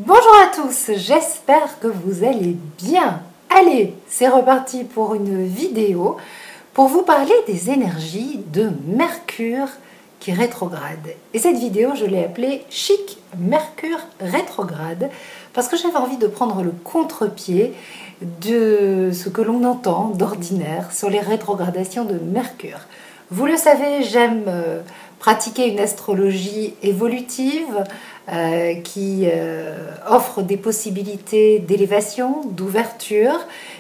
Bonjour à tous, j'espère que vous allez bien. Allez, c'est reparti pour une vidéo pour vous parler des énergies de Mercure qui rétrograde. Et cette vidéo, je l'ai appelée Chic Mercure rétrograde parce que j'avais envie de prendre le contre-pied de ce que l'on entend d'ordinaire sur les rétrogradations de Mercure. Vous le savez, j'aime pratiquer une astrologie évolutive qui offre des possibilités d'élévation, d'ouverture,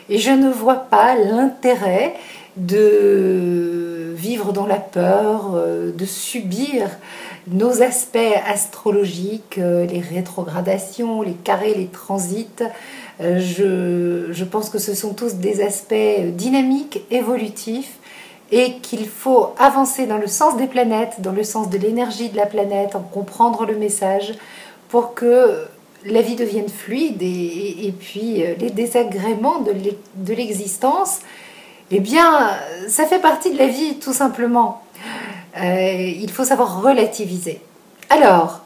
et je ne vois pas l'intérêt de vivre dans la peur, de subir nos aspects astrologiques, les rétrogradations, les carrés, les transits. Je pense que ce sont tous des aspects dynamiques, évolutifs, et qu'il faut avancer dans le sens des planètes, dans le sens de l'énergie de la planète, en comprendre le message pour que la vie devienne fluide et puis les désagréments de l'existence, eh bien, ça fait partie de la vie tout simplement. Il faut savoir relativiser. Alors,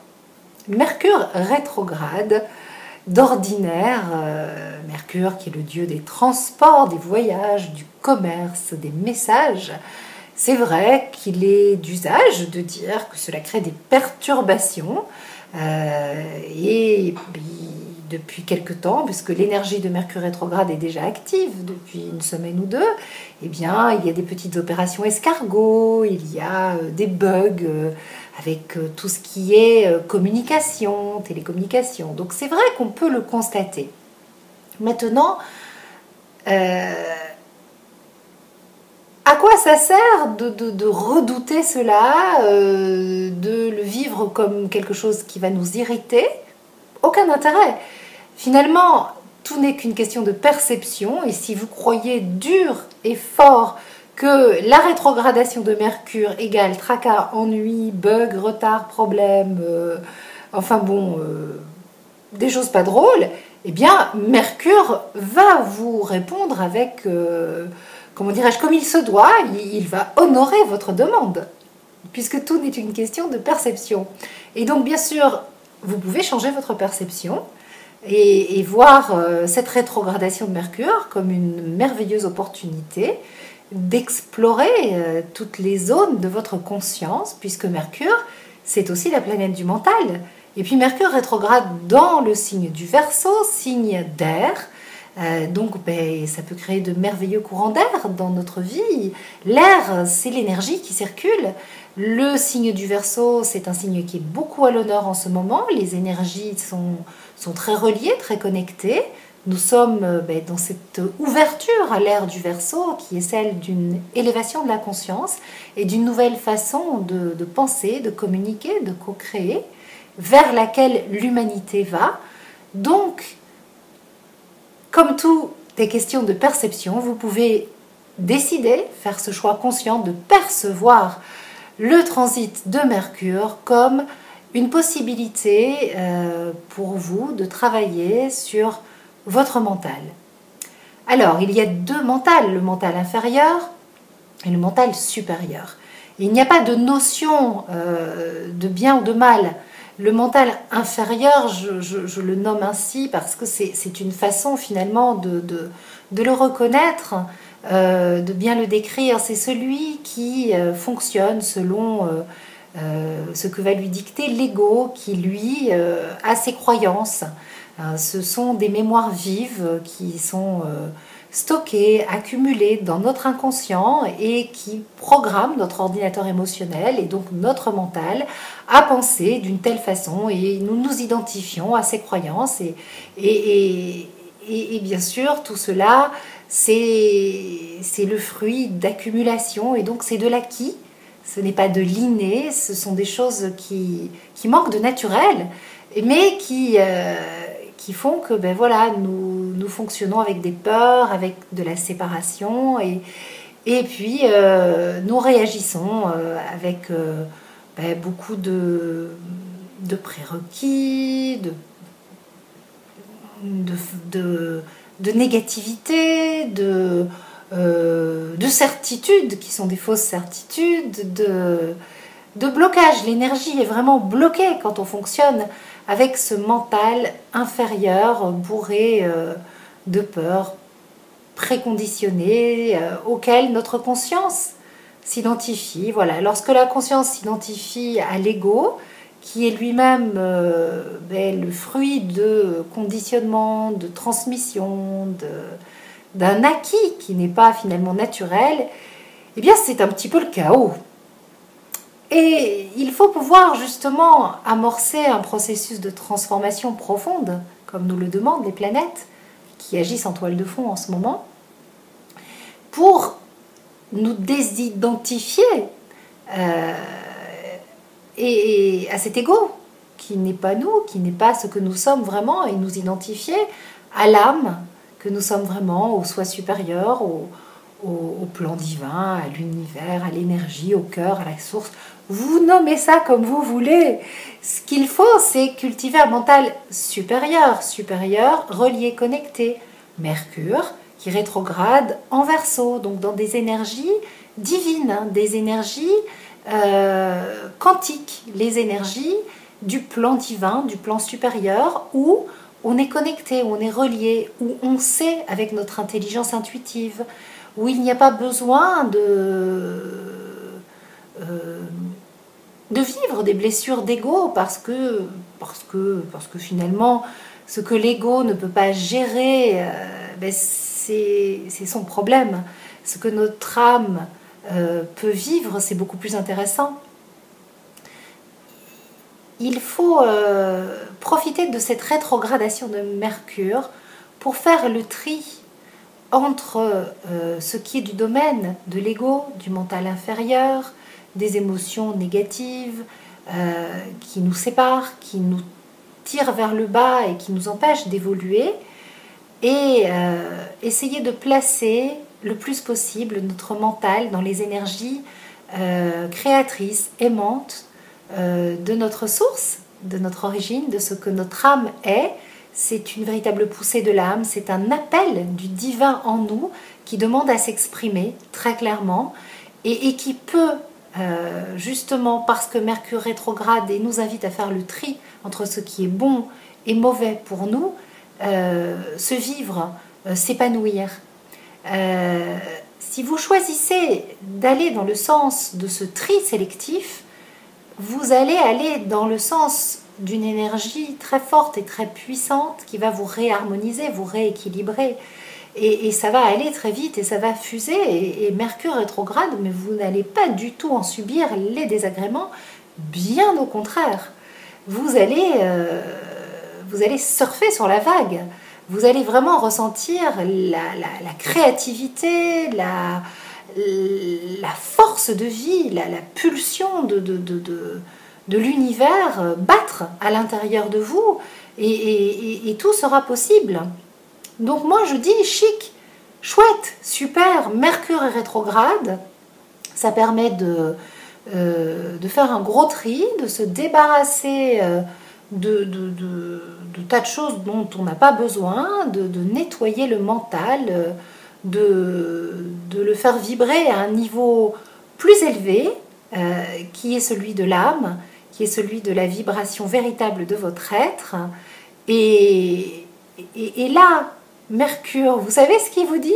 Mercure rétrograde, d'ordinaire, Mercure qui est le dieu des transports, des voyages, du commerce, des messages, c'est vrai qu'il est d'usage de dire que cela crée des perturbations et depuis quelque temps, puisque l'énergie de Mercure rétrograde est déjà active depuis une semaine ou deux, eh bien, il y a des petites opérations escargots, il y a des bugs avec tout ce qui est communication, télécommunication. Donc c'est vrai qu'on peut le constater. Maintenant, à quoi ça sert de redouter cela, de le vivre comme quelque chose qui va nous irriter? Aucun intérêt. Finalement, tout n'est qu'une question de perception, et si vous croyez dur et fort que la rétrogradation de Mercure égale tracas, ennui, bug, retard, problème, des choses pas drôles, eh bien, Mercure va vous répondre avec, comment dirais-je, comme il se doit, il va honorer votre demande, puisque tout n'est qu'une question de perception. Et donc, bien sûr, vous pouvez changer votre perception et voir cette rétrogradation de Mercure comme une merveilleuse opportunité d'explorer toutes les zones de votre conscience, puisque Mercure, c'est aussi la planète du mental. Et puis Mercure rétrograde dans le signe du Verseau, signe d'air. Donc ça peut créer de merveilleux courants d'air dans notre vie. L'air, c'est l'énergie qui circule. Le signe du Verseau, c'est un signe qui est beaucoup à l'honneur en ce moment. Les énergies sont très reliées, très connectées. Nous sommes dans cette ouverture à l'ère du Verseau qui est celle d'une élévation de la conscience et d'une nouvelle façon de penser, de communiquer, de co-créer, vers laquelle l'humanité va. Donc, comme tout est question de perception, vous pouvez décider, faire ce choix conscient de percevoir le transit de Mercure comme une possibilité pour vous de travailler sur votre mental. Alors, il y a deux mentals, le mental inférieur et le mental supérieur. Il n'y a pas de notion de bien ou de mal. Le mental inférieur, je le nomme ainsi parce que c'est une façon finalement de le reconnaître, de bien le décrire. C'est celui qui fonctionne selon ce que va lui dicter l'ego, qui lui a ses croyances. Ce sont des mémoires vives qui sont stockées, accumulées dans notre inconscient et qui programment notre ordinateur émotionnel et donc notre mental à penser d'une telle façon, et nous nous identifions à ces croyances et bien sûr tout cela c'est le fruit d'accumulation et donc c'est de l'acquis, ce n'est pas de l'inné, ce sont des choses qui manquent de naturel mais qui font que nous fonctionnons avec des peurs, avec de la séparation et puis nous réagissons avec beaucoup de prérequis, de négativité, de certitudes qui sont des fausses certitudes, de blocage. L'énergie est vraiment bloquée quand on fonctionne avec ce mental inférieur, bourré de peur, préconditionné, auquel notre conscience s'identifie. Voilà. Lorsque la conscience s'identifie à l'ego, qui est lui-même le fruit de conditionnement, de transmission, d'un acquis qui n'est pas finalement naturel, eh bien c'est un petit peu le chaos. Et il faut pouvoir justement amorcer un processus de transformation profonde, comme nous le demandent les planètes, qui agissent en toile de fond en ce moment, pour nous désidentifier et à cet ego, qui n'est pas nous, qui n'est pas ce que nous sommes vraiment, et nous identifier à l'âme que nous sommes vraiment, au soi supérieur, au plan divin, à l'univers, à l'énergie, au cœur, à la source. Vous nommez ça comme vous voulez. Ce qu'il faut, c'est cultiver un mental supérieur, relié, connecté. Mercure, qui rétrograde en Verseau, donc dans des énergies divines, des énergies quantiques, les énergies du plan divin, du plan supérieur, où on est connecté, où on est relié, où on sait avec notre intelligence intuitive, où il n'y a pas besoin de vivre des blessures d'ego parce que finalement ce que l'ego ne peut pas gérer, c'est son problème. Ce que notre âme peut vivre, c'est beaucoup plus intéressant. Il faut profiter de cette rétrogradation de Mercure pour faire le tri entre ce qui est du domaine de l'ego, du mental inférieur, des émotions négatives qui nous séparent, qui nous tirent vers le bas et qui nous empêchent d'évoluer, et essayer de placer le plus possible notre mental dans les énergies créatrices, aimantes de notre source, de notre origine, de ce que notre âme est. C'est une véritable poussée de l'âme, c'est un appel du divin en nous qui demande à s'exprimer très clairement et qui peut, justement parce que Mercure rétrograde et nous invite à faire le tri entre ce qui est bon et mauvais pour nous, se vivre, s'épanouir. Si vous choisissez d'aller dans le sens de ce tri sélectif, vous allez aller dans le sens d'une énergie très forte et très puissante qui va vous réharmoniser, vous rééquilibrer. Et ça va aller très vite et ça va fuser. Et Mercure rétrograde, mais vous n'allez pas du tout en subir les désagréments, bien au contraire. Vous allez surfer sur la vague. Vous allez vraiment ressentir la créativité, la force de vie, la pulsion de l'univers battre à l'intérieur de vous et tout sera possible. Donc moi je dis chic, chouette, super, Mercure est rétrograde, ça permet de faire un gros tri, de se débarrasser de tas de choses dont on n'a pas besoin, de nettoyer le mental, de le faire vibrer à un niveau plus élevé, qui est celui de l'âme, qui est celui de la vibration véritable de votre être. Et là, Mercure, vous savez ce qu'il vous dit?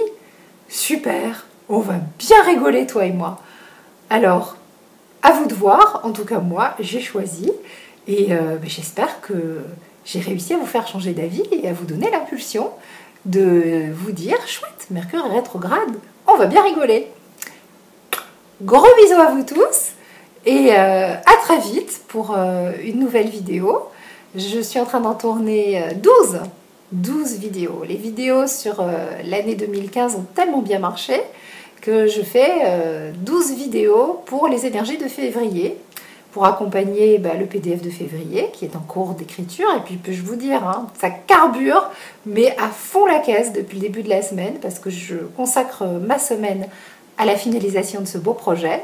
Super, on va bien rigoler toi et moi. Alors, à vous de voir, en tout cas moi, j'ai choisi. Et j'espère que j'ai réussi à vous faire changer d'avis et à vous donner l'impulsion de vous dire, chouette, Mercure est rétrograde, on va bien rigoler. Gros bisous à vous tous et à très vite pour une nouvelle vidéo. Je suis en train d'en tourner 12 vidéos. Les vidéos sur l'année 2015 ont tellement bien marché que je fais 12 vidéos pour les énergies de février, pour accompagner le PDF de février qui est en cours d'écriture. Et puis peux-je vous dire, hein, ça carbure, mais à fond la caisse depuis le début de la semaine, parce que je consacre ma semaine à la finalisation de ce beau projet.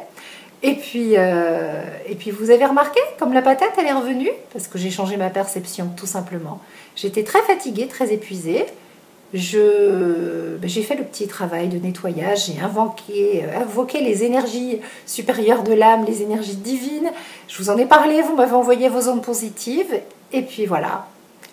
Et puis vous avez remarqué, comme la patate, elle est revenue, parce que j'ai changé ma perception, tout simplement. J'étais très fatiguée, très épuisée. j'ai fait le petit travail de nettoyage, j'ai invoqué les énergies supérieures de l'âme, les énergies divines. Je vous en ai parlé, vous m'avez envoyé vos ondes positives. Et puis voilà,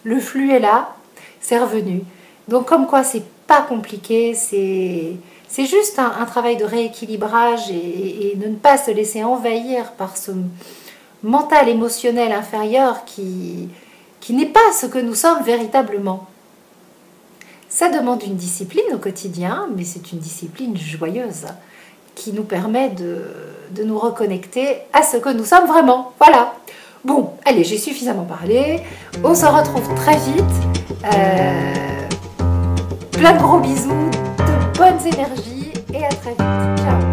le flux est là, c'est revenu. Donc comme quoi, c'est pas compliqué, c'est juste un travail de rééquilibrage et de ne pas se laisser envahir par ce mental émotionnel inférieur qui n'est pas ce que nous sommes véritablement. Ça demande une discipline au quotidien, mais c'est une discipline joyeuse qui nous permet de nous reconnecter à ce que nous sommes vraiment. Voilà. Bon, allez, j'ai suffisamment parlé. On se retrouve très vite. Plein de gros bisous, de bonnes énergies et à très vite. Ciao.